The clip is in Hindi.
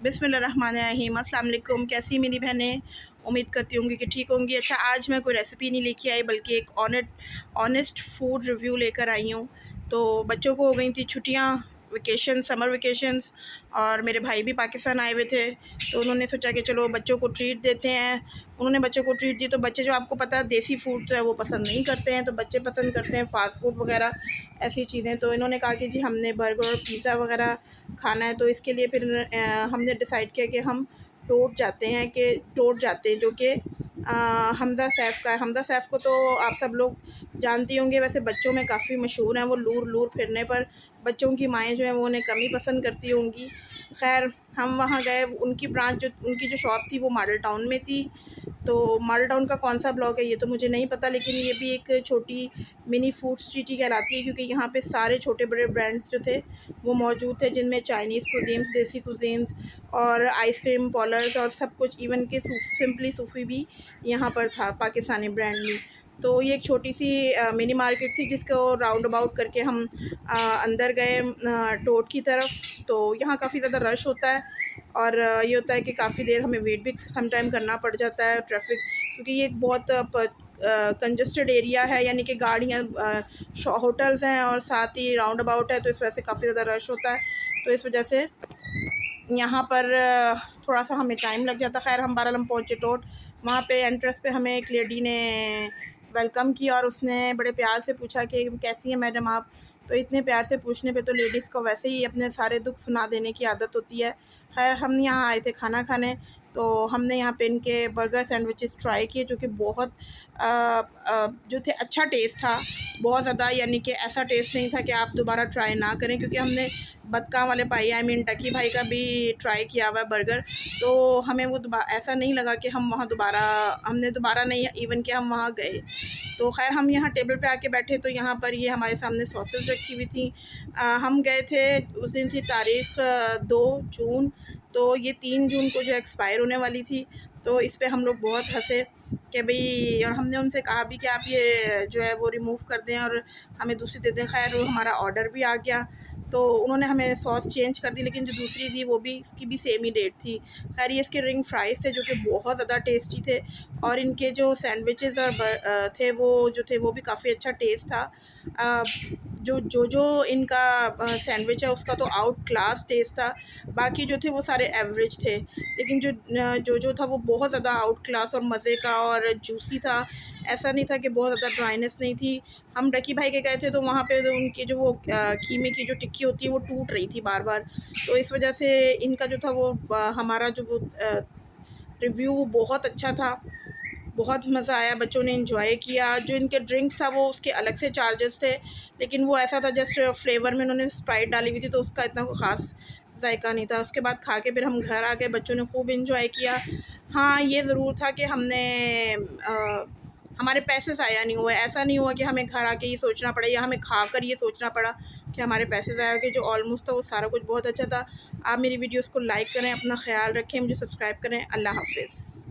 बिस्मिल्लाहिर्रहमानिर्रहीम। अस्सलाम वालेकुम। कैसी मेरी बहनें, उम्मीद करती होंगी कि ठीक होंगी। अच्छा, आज मैं कोई रेसिपी नहीं लेके आई बल्कि एक ऑनेस्ट फूड रिव्यू लेकर आई हूँ। तो बच्चों को हो गई थी छुट्टियाँ, वेकेशन, समर वेकेशंस, और मेरे भाई भी पाकिस्तान आए हुए थे, तो उन्होंने सोचा कि चलो बच्चों को ट्रीट देते हैं। उन्होंने बच्चों को ट्रीट दी, तो बच्चे जो आपको पता है देसी फूड जो है वो पसंद नहीं करते हैं, तो बच्चे पसंद करते हैं फ़ास्ट फूड वगैरह ऐसी चीज़ें। तो इन्होंने कहा कि जी हमने बर्गर और पिज़्ज़ा वगैरह खाना है, तो इसके लिए फिर हमने डिसाइड किया कि हम टोट जाते हैं जो कि हमज़ा सैफ़ का है। हमज़ा सैफ़ को तो आप सब लोग जानती होंगे, वैसे बच्चों में काफ़ी मशहूर हैं वो। लूर लूर फिरने पर बच्चों की माएँ जो हैं वो उन्हें कम ही पसंद करती होंगी। खैर, हम वहाँ गए, उनकी जो शॉप थी वो मॉडल टाउन में थी। तो मॉडल टाउन का कौन सा ब्लॉक है ये तो मुझे नहीं पता, लेकिन ये भी एक छोटी मिनी फूड सिटी ही कहलाती है, क्योंकि यहाँ पे सारे छोटे बड़े ब्रांड्स जो थे वो मौजूद थे, जिनमें चाइनीज़ कुजीन्स, देसी कुजीन्स और आइसक्रीम पार्लर्स और सब कुछ, इवन के सिंपली सूफ़ी भी यहाँ पर था, पाकिस्तानी ब्रांड में। तो ये एक छोटी सी मिनी मार्केट थी, जिसको राउंड अबाउट करके हम अंदर गए टोट की तरफ। तो यहाँ काफ़ी ज़्यादा रश होता है, और ये होता है कि काफ़ी देर हमें वेट भी सम टाइम करना पड़ जाता है, ट्रैफिक, क्योंकि ये एक बहुत कंजस्टेड एरिया है, यानी कि गाड़ियाँ, होटल्स हैं और साथ ही राउंड अबाउट है, तो इस वजह से काफ़ी ज़्यादा रश होता है। तो इस वजह से यहाँ पर थोड़ा सा हमें टाइम लग जाता। खैर, हम बहरहाल पहुँचे टोट। वहाँ पे एंट्रेंस पे हमें एक लेडी ने वेलकम किया और उसने बड़े प्यार से पूछा कि कैसी हैं मैडम आप। तो इतने प्यार से पूछने पे तो लेडीज़ को वैसे ही अपने सारे दुख सुना देने की आदत होती है। खैर, हम यहाँ आए थे खाना खाने, तो हमने यहाँ पे इनके बर्गर सैंडविचेस ट्राई किए, जो कि बहुत जो थे अच्छा टेस्ट था, बहुत ज़्यादा, यानी कि ऐसा टेस्ट नहीं था कि आप दोबारा ट्राई ना करें, क्योंकि हमने बदकाम वाले भाई, आई मीन टकी भाई का भी ट्राई किया हुआ है बर्गर। तो हमें वो ऐसा नहीं लगा कि हमने दोबारा नहीं, इवन कि हम वहाँ गए। तो खैर, हम यहाँ टेबल पे आके बैठे, तो यहाँ पर ये हमारे सामने सॉसेज रखी हुई थी। हम गए थे, उस दिन थी तारीख़ 2 जून, तो ये 3 जून को जो एक्सपायर होने वाली थी। तो इस पे हम लोग बहुत हँसे कि भई, और हमने उनसे कहा भी कि आप ये जो है वो रिमूव कर दें और हमें दूसरी दे दें। खैर, वो हमारा ऑर्डर भी आ गया, तो उन्होंने हमें सॉस चेंज कर दी, लेकिन जो दूसरी थी वो भी, इसकी भी सेम ही डेट थी। खैर, ये इसके रिंग फ्राइज़ थे, जो कि बहुत ज़्यादा टेस्टी थे, और इनके जो सैंडविचेस और थे वो भी काफ़ी अच्छा टेस्ट था। जो इनका सैंडविच है उसका तो आउट क्लास टेस्ट था, बाकी जो थे वो सारे एवरेज थे, लेकिन जो था वो बहुत ज़्यादा आउट क्लास और मज़े का और जूसी था। ऐसा नहीं था कि बहुत ज़्यादा ड्राइनेस नहीं थी। हम डकी भाई के गए थे, तो वहाँ पे उनकी जो वो कीमे की जो टिक्की होती है वो टूट रही थी बार बार, तो इस वजह से इनका जो था वो हमारा जो वो रिव्यू वो बहुत अच्छा था। बहुत मज़ा आया, बच्चों ने एंजॉय किया। जो इनके ड्रिंक्स था वो उसके अलग से चार्जेस थे, लेकिन वो ऐसा था जस्ट फ्लेवर में उन्होंने स्प्राइट डाली हुई थी, तो उसका इतना ख़ास जायका नहीं था। उसके बाद खा के फिर हम घर आ गए, बच्चों ने खूब एंजॉय किया। हाँ, ये ज़रूर था कि हमारे पैसे ज़ाया नहीं हुए। ऐसा नहीं हुआ कि हमें घर आके ये सोचना पड़ा या हमें खा कर ये सोचना पड़ा कि हमारे पैसे ज़ाया हो गए। जो ऑलमोस्ट था वो सारा कुछ बहुत अच्छा था। आप मेरी वीडियोज़ को लाइक करें, अपना ख्याल रखें, मुझे सब्सक्राइब करें। अल्लाह हाफ़िज़।